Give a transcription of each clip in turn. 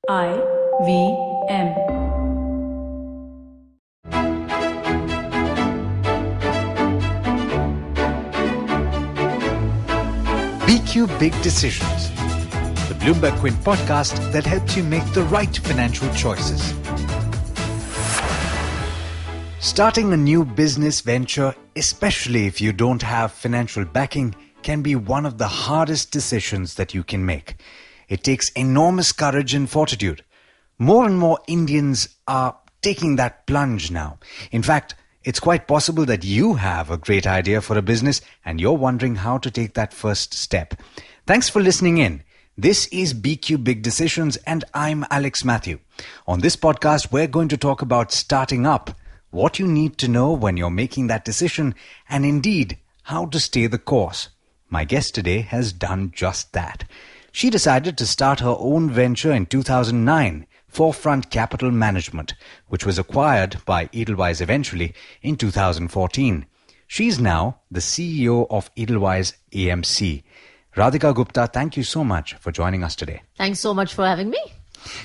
IVM. BQ Big Decisions, the BloombergQuint podcast that helps you make the right financial choices. Starting a new business venture, especially if you don't have financial backing, can be one of the hardest decisions that you can make. It takes enormous courage and fortitude. More and more Indians are taking that plunge now. In fact, it's quite possible that you have a great idea for a business and you're wondering how to take that first step. Thanks for listening in. This is BQ Big Decisions and I'm Alex Matthew. On this podcast, we're going to talk about starting up, what you need to know when you're making that decision, and indeed, how to stay the course. My guest today has done just that. She decided to start her own venture in 2009, Forefront Capital Management, which was acquired by Edelweiss eventually in 2014. She's now the CEO of Edelweiss AMC. Radhika Gupta, thank you so much for joining us today. Thanks so much for having me.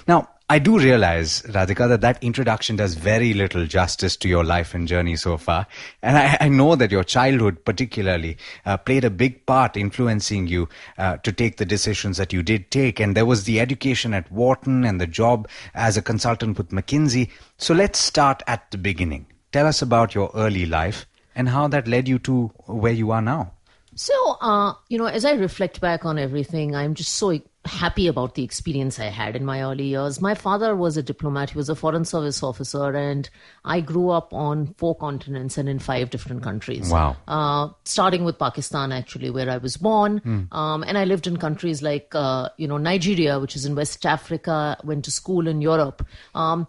Now, I do realize, Radhika, that introduction does very little justice to your life and journey so far. And I know that your childhood particularly played a big part influencing you to take the decisions that you did take. And there was the education at Wharton and the job as a consultant with McKinsey. So let's start at the beginning. Tell us about your early life and how that led you to where you are now. So, as I reflect back on everything, I'm just so happy about the experience I had in my early years. My father was a diplomat. He was a foreign service officer, and I grew up on 4 continents and in 5 different countries. Wow. Starting with Pakistan, actually, where I was born. And I lived in countries like, Nigeria, which is in West Africa, went to school in Europe. And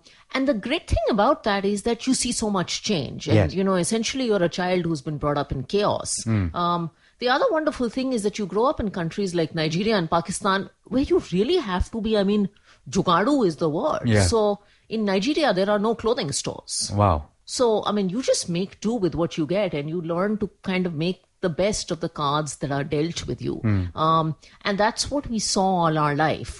the great thing about that is that you see so much change. And, Yes. Essentially you're a child who's been brought up in chaos. The other wonderful thing is that you grow up in countries like Nigeria and Pakistan where you really have to be, jugadu is the word. Yeah. So in Nigeria, there are no clothing stores. Wow. So, you just make do with what you get and you learn to kind of make the best of the cards that are dealt with you. And that's what we saw all our life,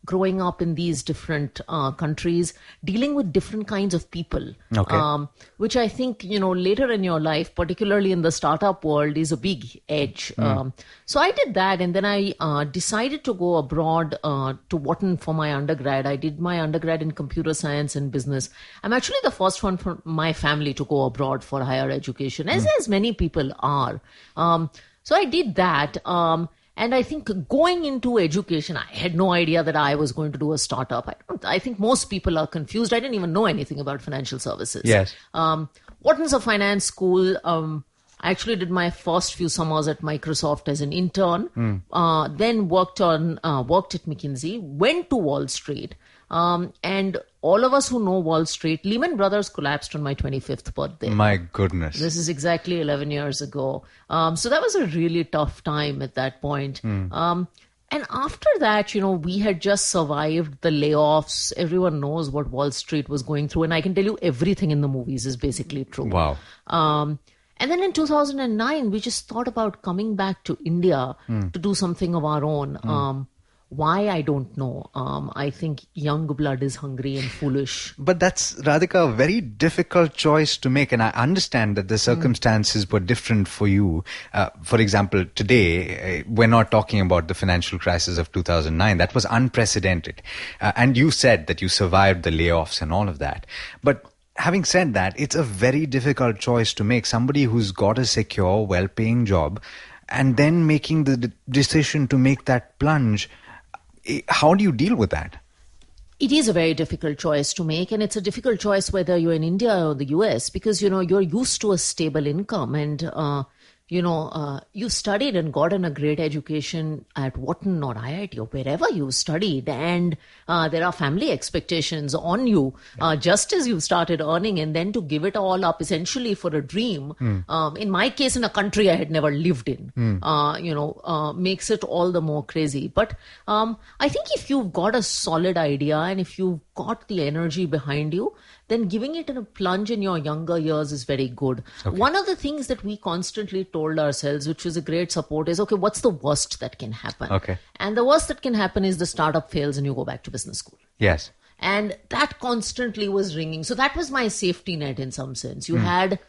growing up in these different countries, dealing with different kinds of people, Okay. which I think, later in your life, particularly in the startup world, is a big edge. So I did that, and then I decided to go abroad to Wharton for my undergrad. I did my undergrad in computer science and business. I'm actually the first one from my family to go abroad for higher education, as many people are. So I did that. And I think going into education, I had no idea that I was going to do a startup. I think most people are confused. I didn't even know anything about financial services. Yes. Wharton's a finance school. I actually did my first few summers at Microsoft as an intern. Then worked at McKinsey, went to Wall Street. And all of us who know Wall Street, Lehman Brothers collapsed on my 25th birthday. My goodness. This is exactly 11 years ago. So that was a really tough time at that point. And after that, we had just survived the layoffs. Everyone knows what Wall Street was going through. And I can tell you everything in the movies is basically true. Wow. And then in 2009, we just thought about coming back to India to do something of our own. Why, I don't know. I think young blood is hungry and foolish. But that's, Radhika, a very difficult choice to make. And I understand that the circumstances were different for you. For example, today, we're not talking about the financial crisis of 2009. That was unprecedented. And you said that you survived the layoffs and all of that. But having said that, it's a very difficult choice to make. Somebody who's got a secure, well-paying job and then making the decision to make that plunge. How do you deal with that? It is a very difficult choice to make, and it's a difficult choice whether you're in India or the US, because, you're used to a stable income and, you studied and gotten a great education at Wharton or IIT or wherever you studied, and there are family expectations on you just as you started earning, and then to give it all up essentially for a dream, in my case, in a country I had never lived in, makes it all the more crazy. But I think if you've got a solid idea and if you've got the energy behind you, then giving it in a plunge in your younger years is very good. Okay. One of the things that we constantly told ourselves, which was a great support, is, okay, what's the worst that can happen? Okay. And the worst that can happen is the startup fails and you go back to business school. Yes. And that constantly was ringing. So that was my safety net in some sense. You had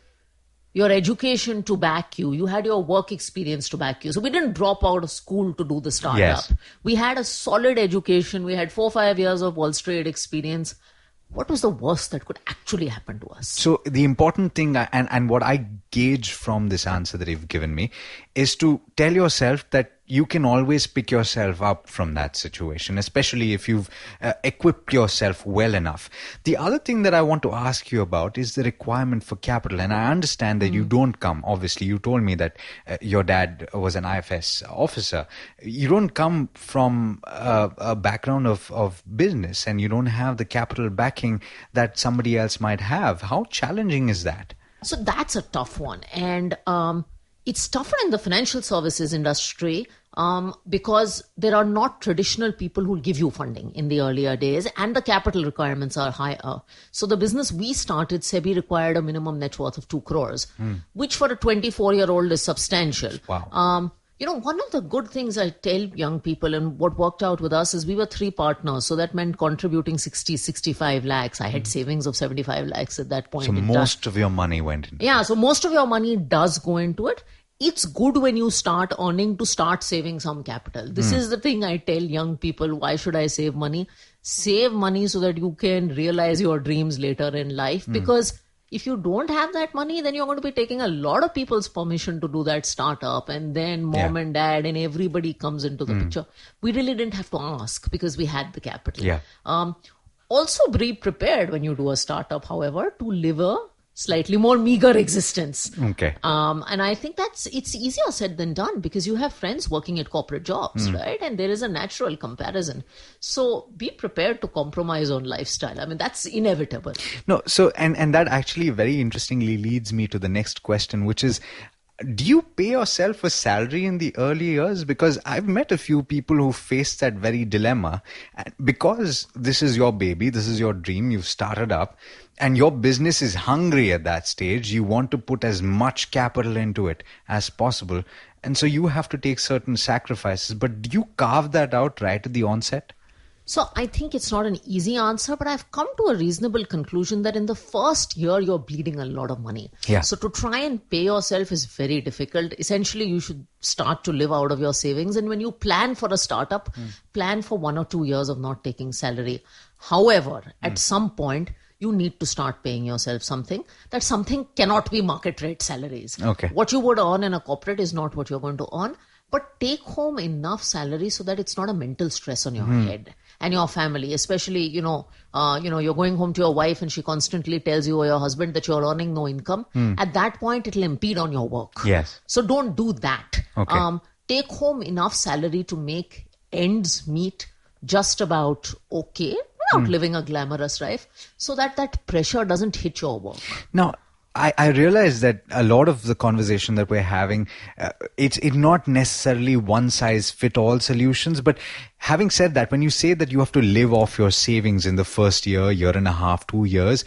your education to back you. You had your work experience to back you. So we didn't drop out of school to do the startup. Yes. We had a solid education. We had 4 or 5 years of Wall Street experience. What was the worst that could actually happen to us? So the important thing, and what I gauge from this answer that you've given me, is to tell yourself that you can always pick yourself up from that situation, especially if you've equipped yourself well enough. The other thing that I want to ask you about is the requirement for capital. And I understand that you don't come, obviously, you told me that your dad was an IFS officer. You don't come from a background of business, and you don't have the capital backing that somebody else might have. How challenging is that? So that's a tough one. And it's tougher in the financial services industry because there are not traditional people who give you funding in the earlier days, and the capital requirements are higher. So the business we started, SEBI required a minimum net worth of 2 crores, which for a 24-year-old is substantial. Wow. One of the good things I tell young people, and what worked out with us, is we were 3 partners. So that meant contributing 65 lakhs. I had savings of 75 lakhs at that point. So most of your money went into it. Yeah, so most of your money does go into it. It's good when you start earning to start saving some capital. This is the thing I tell young people. Why should I save money? Save money so that you can realize your dreams later in life. Because if you don't have that money, then you're going to be taking a lot of people's permission to do that startup. And then mom and dad and everybody comes into the picture. We really didn't have to ask because we had the capital. Yeah. Also be prepared when you do a startup, however, to live a slightly more meager existence. Okay. And I think it's easier said than done because you have friends working at corporate jobs, right? And there is a natural comparison. So be prepared to compromise on lifestyle. I mean, that's inevitable. No, so, and that actually very interestingly leads me to the next question, which is, do you pay yourself a salary in the early years? Because I've met a few people who face that very dilemma. And because this is your baby, this is your dream, you've started up, and your business is hungry at that stage. You want to put as much capital into it as possible. And so you have to take certain sacrifices. But do you carve that out right at the onset? So I think it's not an easy answer, but I've come to a reasonable conclusion that in the first year, you're bleeding a lot of money. Yeah. So to try and pay yourself is very difficult. Essentially, you should start to live out of your savings. And when you plan for a startup, plan for 1 or 2 years of not taking salary. However, at some point, you need to start paying yourself something. That something cannot be market rate salaries. Okay. What you would earn in a corporate is not what you're going to earn. But take home enough salary so that it's not a mental stress on your head and your family. Especially, you're going home to your wife and she constantly tells you or your husband that you're earning no income. At that point, it'll impede on your work. Yes. So don't do that. Okay. Take home enough salary to make ends meet just about okay without living a glamorous life, so that that pressure doesn't hit your work. Now, I realize that a lot of the conversation that we're having, it's not necessarily one size fit all solutions. But having said that, when you say that you have to live off your savings in the first year, year and a half, 2 years,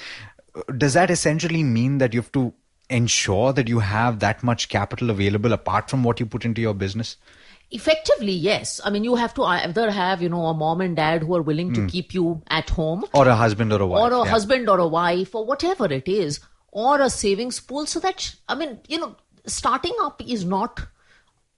does that essentially mean that you have to ensure that you have that much capital available apart from what you put into your business? Effectively, yes. I mean, you have to either have, a mom and dad who are willing to keep you at home. Or a husband or a wife. Or a husband or a wife or whatever it is. Or a savings pool, so that, starting up is not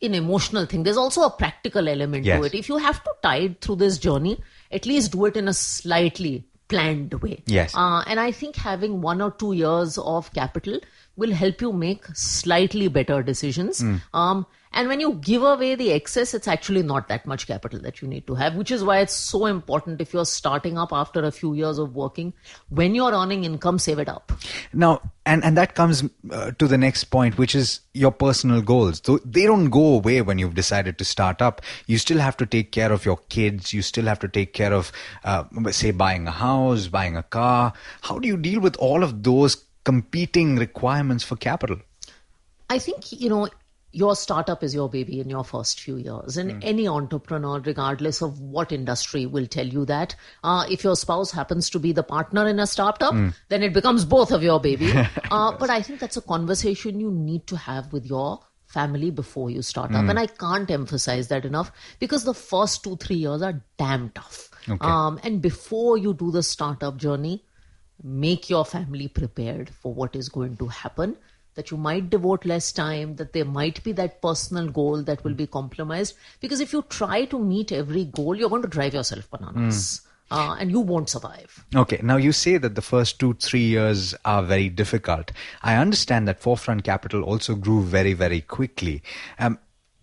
an emotional thing. There's also a practical element to it. If you have to tide through this journey, at least do it in a slightly planned way. Yes. And I think having 1 or 2 years of capital will help you make slightly better decisions. And when you give away the excess, it's actually not that much capital that you need to have, which is why it's so important if you're starting up after a few years of working, when you're earning income, save it up. Now, and that comes to the next point, which is your personal goals. So they don't go away when you've decided to start up. You still have to take care of your kids. You still have to take care of, say, buying a house, buying a car. How do you deal with all of those competing requirements for capital? I think, your startup is your baby in your first few years. And any entrepreneur, regardless of what industry, will tell you that. If your spouse happens to be the partner in a startup, then it becomes both of your baby. But I think that's a conversation you need to have with your family before you start up. And I can't emphasize that enough, because the first 2-3 years are damn tough. Okay. And before you do the startup journey, make your family prepared for what is going to happen, that you might devote less time, that there might be that personal goal that will be compromised. Because if you try to meet every goal, you're going to drive yourself bananas. And you won't survive. Okay, now you say that the first 2-3 years are very difficult. I understand that Forefront Capital also grew very, very quickly.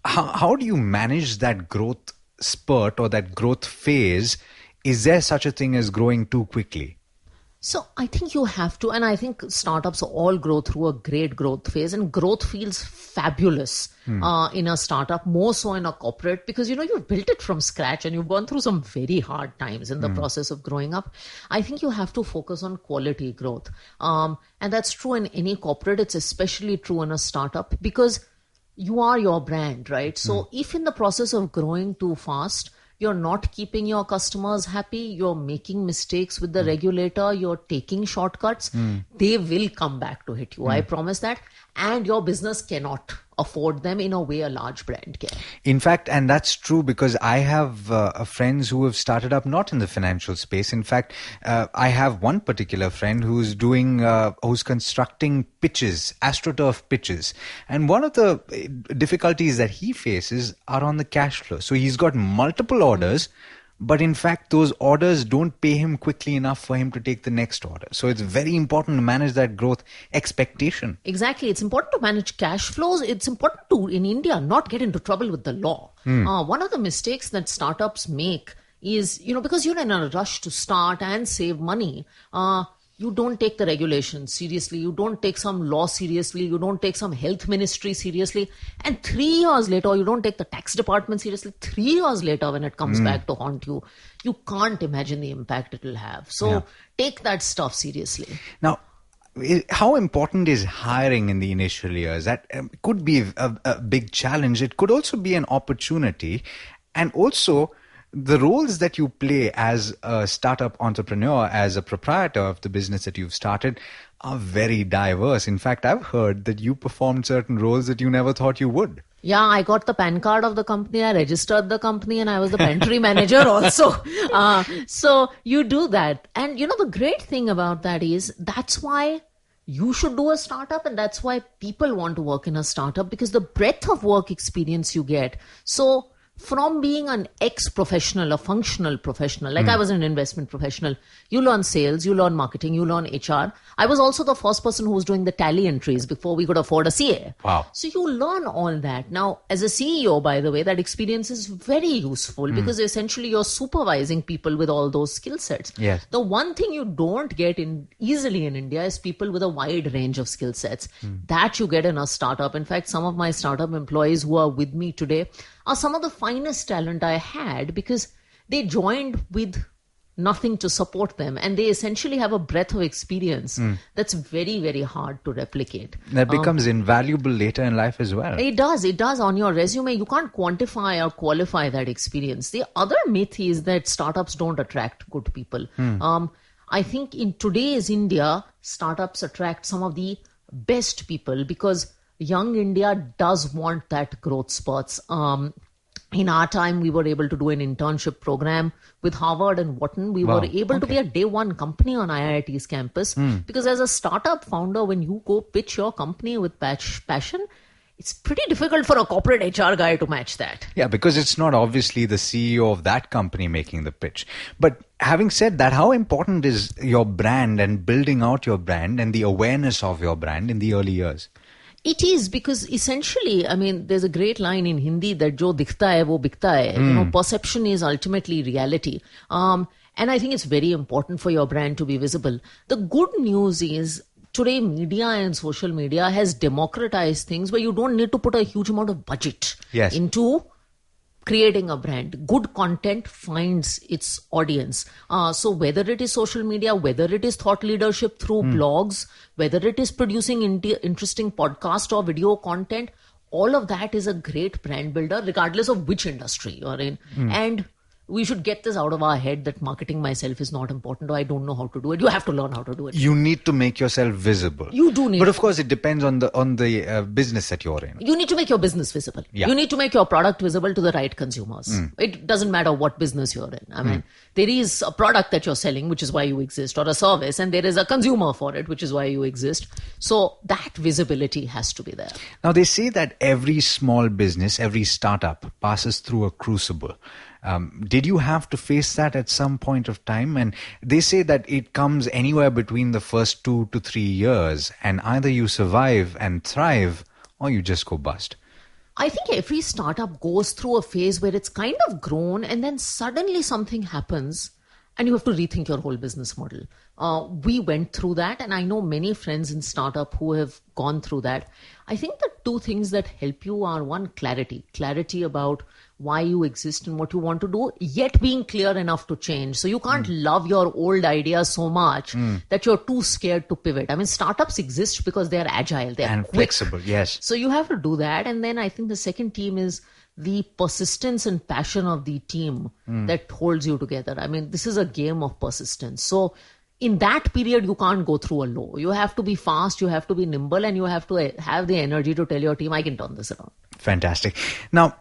How do you manage that growth spurt or that growth phase? Is there such a thing as growing too quickly? So I think you have to, and I think startups all grow through a great growth phase, and growth feels fabulous in a startup, more so in a corporate, because you've built it from scratch and you've gone through some very hard times in the process of growing up. I think you have to focus on quality growth. And that's true in any corporate. It's especially true in a startup, because you are your brand, right? So if in the process of growing too fast, you're not keeping your customers happy, you're making mistakes with the regulator, you're taking shortcuts, they will come back to hit you. I promise that. And your business cannot afford them in a way a large brand can. In fact, and that's true, because I have friends who have started up not in the financial space. In fact, I have one particular friend who's constructing pitches, AstroTurf pitches. And one of the difficulties that he faces are on the cash flow. So he's got multiple orders, but in fact, those orders don't pay him quickly enough for him to take the next order. So it's very important to manage that growth expectation. Exactly. It's important to manage cash flows. It's important to, in India, not get into trouble with the law. One of the mistakes that startups make is, because you're in a rush to start and save money, you don't take the regulations seriously. You don't take some law seriously. You don't take some health ministry seriously. And 3 years later, you don't take the tax department seriously. 3 years later, when it comes back to haunt you, you can't imagine the impact it will have. So take that stuff seriously. Now, how important is hiring in the initial years? That could be a big challenge. It could also be an opportunity. And also, the roles that you play as a startup entrepreneur, as a proprietor of the business that you've started, are very diverse. In fact, I've heard that you performed certain roles that you never thought you would. Yeah, I got the PAN card of the company, I registered the company, and I was the pantry manager also. So you do that. And the great thing about that is that's why you should do a startup, and that's why people want to work in a startup, because the breadth of work experience you get. So from being an ex-professional, a functional professional, like I was an investment professional, you learn sales, you learn marketing, you learn HR. I was also the first person who was doing the tally entries before we could afford a CA. Wow. So you learn all that. Now, as a CEO, by the way, that experience is very useful because essentially you're supervising people with all those skill sets. Yes. The one thing you don't get easily in India is people with a wide range of skill sets. That you get in a startup. In fact, some of my startup employees who are with me today are some of the finest talent I had, because they joined with nothing to support them, and they essentially have a breadth of experience that's very, very hard to replicate. That becomes invaluable later in life as well. It does. On your resume, you can't quantify or qualify that experience. The other myth is that startups don't attract good people. I think in today's India, startups attract some of the best people, because young India does want that growth spurts. In our time, we were able to do an internship program with Harvard and Wharton. We were able to be a day one company on IIT's campus. Because as a startup founder, when you go pitch your company with passion, it's pretty difficult for a corporate HR guy to match that. Yeah, because it's not obviously the CEO of that company making the pitch. But having said that, how important is your brand and building out your brand and the awareness of your brand in the early years? It is, because essentially, I mean, there's a great line in Hindi that jo dikhta hai, wo bikta hai. Perception is ultimately reality. And I think it's very important for your brand to be visible. The good news is today media and social media has democratized things where you don't need to put a huge amount of budget into creating a brand. Good content finds its audience. So whether it is social media, whether it is thought leadership through blogs, whether it is producing interesting podcast or video content, all of that is a great brand builder, regardless of which industry you're in. And we should get this out of our head that marketing myself is not important, or I don't know how to do it. You have to learn how to do it. You need to make yourself visible. You do need But of course, it depends on the business that you're in. You need to make your business visible. Yeah. You need to make your product visible to the right consumers. It doesn't matter what business you're in. I mean, there is a product that you're selling, which is why you exist, or a service, and there is a consumer for it, which is why you exist. So that visibility has to be there. Now, they say that every small business, every startup passes through a crucible. Did you have to face that at some point of time? And they say that it comes anywhere between the first 2 to 3 years, and either you survive and thrive or you just go bust. I think every startup goes through a phase where it's kind of grown and then suddenly something happens and you have to rethink your whole business model. We went through that, and I know many friends in startup who have gone through that. I think the two things that help you are, one, clarity about why you exist and what you want to do, yet being clear enough to change. So you can't love your old ideas so much that you're too scared to pivot. I mean, startups exist because they're agile, they're and quick. Flexible, yes. So you have to do that. And then I think the second team is the persistence and passion of the team that holds you together. I mean, this is a game of persistence. So in that period, you can't go through a low. You have to be fast, you have to be nimble, and you have to have the energy to tell your team, I can turn this around. Fantastic. Now,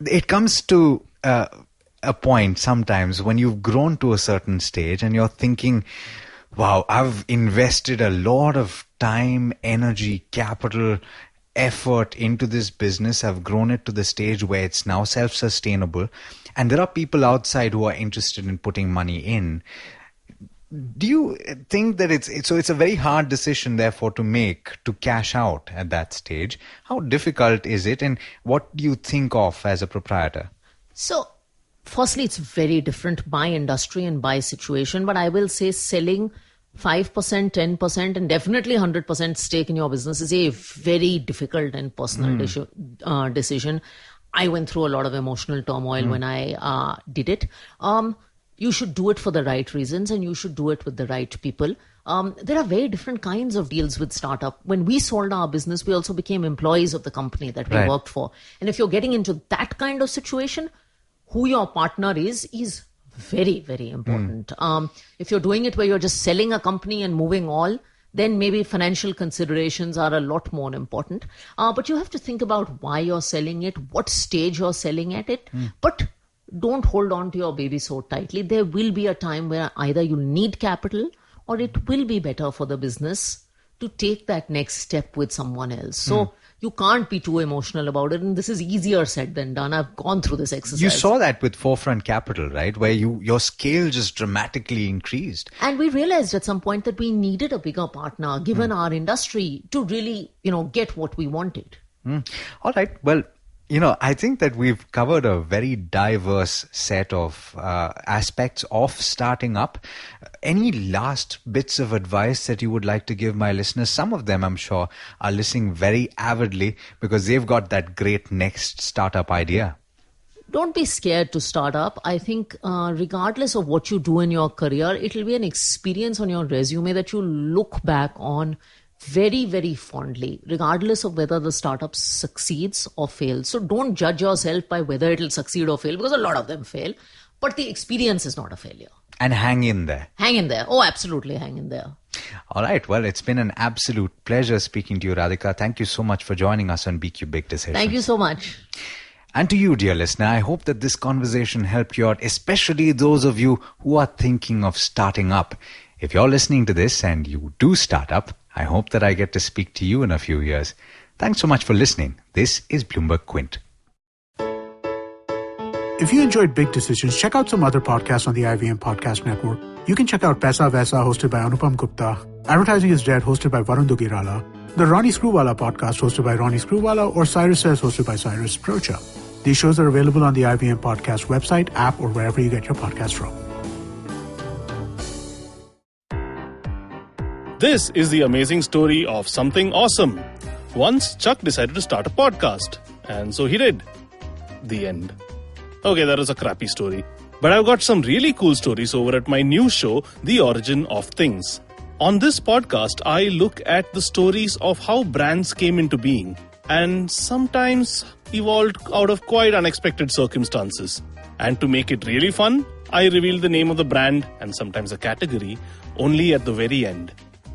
it comes to a point sometimes when you've grown to a certain stage and you're thinking, wow, I've invested a lot of time, energy, capital, effort into this business. I've grown it to the stage where it's now self-sustainable. And there are people outside who are interested in putting money in. Do you think that it's a very hard decision, therefore, to make, to cash out at that stage? How difficult is it, and what do you think of as a proprietor? So, firstly, it's very different by industry and by situation, but I will say selling 5%, 10%, and definitely 100% stake in your business is a very difficult and personal decision. I went through a lot of emotional turmoil when I did it. You should do it for the right reasons, and you should do it with the right people. There are very different kinds of deals with startup. When we sold our business, we also became employees of the company that we worked for. And if you're getting into that kind of situation, who your partner is very, very important. If you're doing it where you're just selling a company and moving all, then maybe financial considerations are a lot more important. But you have to think about why you're selling it, what stage you're selling at it. But don't hold on to your baby so tightly. There will be a time where either you need capital or it will be better for the business to take that next step with someone else. So you can't be too emotional about it. And this is easier said than done. I've gone through this exercise. You saw that with Forefront Capital, right? Where your scale just dramatically increased. And we realized at some point that we needed a bigger partner, given our industry, to really, get what we wanted. All right. Well, I think that we've covered a very diverse set of aspects of starting up. Any last bits of advice that you would like to give my listeners? Some of them, I'm sure, are listening very avidly because they've got that great next startup idea. Don't be scared to start up. I think regardless of what you do in your career, it'll be an experience on your resume that you look back on very, very fondly, regardless of whether the startup succeeds or fails. So don't judge yourself by whether it'll succeed or fail, because a lot of them fail. But the experience is not a failure. And hang in there. Hang in there. Oh, absolutely hang in there. All right. Well, it's been an absolute pleasure speaking to you, Radhika. Thank you so much for joining us on BQ Big Decisions. Thank you so much. And to you, dear listener, I hope that this conversation helped you out, especially those of you who are thinking of starting up. If you're listening to this and you do start up, I hope that I get to speak to you in a few years. Thanks so much for listening. This is BloombergQuint. If you enjoyed Big Decisions, check out some other podcasts on the IVM Podcast Network. You can check out Paisa Vaisa, hosted by Anupam Gupta, Advertising is Dead, hosted by Varun Dugirala, the Ronnie Screwwala podcast, hosted by Ronnie Screwwala, or Cyrus Says, hosted by Cyrus Procha. These shows are available on the IVM Podcast website, app, or wherever you get your podcasts from. This is the amazing story of something awesome. Once, Chuck decided to start a podcast, and so he did. The end. Okay, that was a crappy story. But I've got some really cool stories over at my new show, The Origin of Things. On this podcast, I look at the stories of how brands came into being, and sometimes evolved out of quite unexpected circumstances. And to make it really fun, I reveal the name of the brand and sometimes a category only at the very end.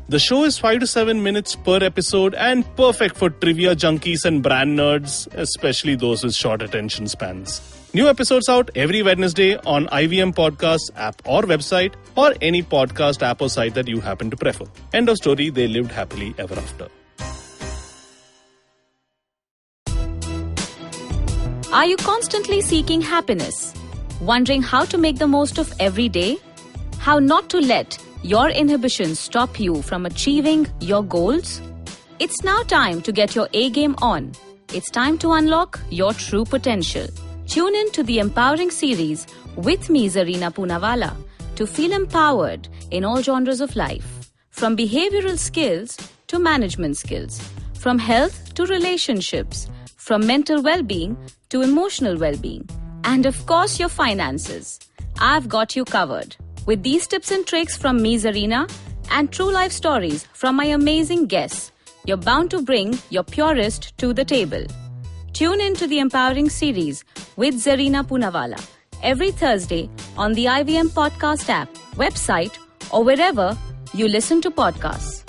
The show is 5 to 7 minutes per episode and perfect for trivia junkies and brand nerds, especially those with short attention spans. New episodes out every Wednesday on IVM Podcasts app or website, or any podcast app or site that you happen to prefer. End of story, they lived happily ever after. Are you constantly seeking happiness? Wondering how to make the most of every day? How not to let your inhibitions stop you from achieving your goals? It's now time to get your A game on. It's time to unlock your true potential. Tune in to the Empowering series with me, Zarina Poonawalla, to feel empowered in all genres of life. From behavioral skills to management skills. From health to relationships. From mental well-being to emotional well-being. And of course, your finances. I've got you covered. With these tips and tricks from me, Zarina, and true life stories from my amazing guests, you're bound to bring your purest to the table. Tune in to the Empowering series with Zarina Poonawalla every Thursday on the IVM Podcast app, website, or wherever you listen to podcasts.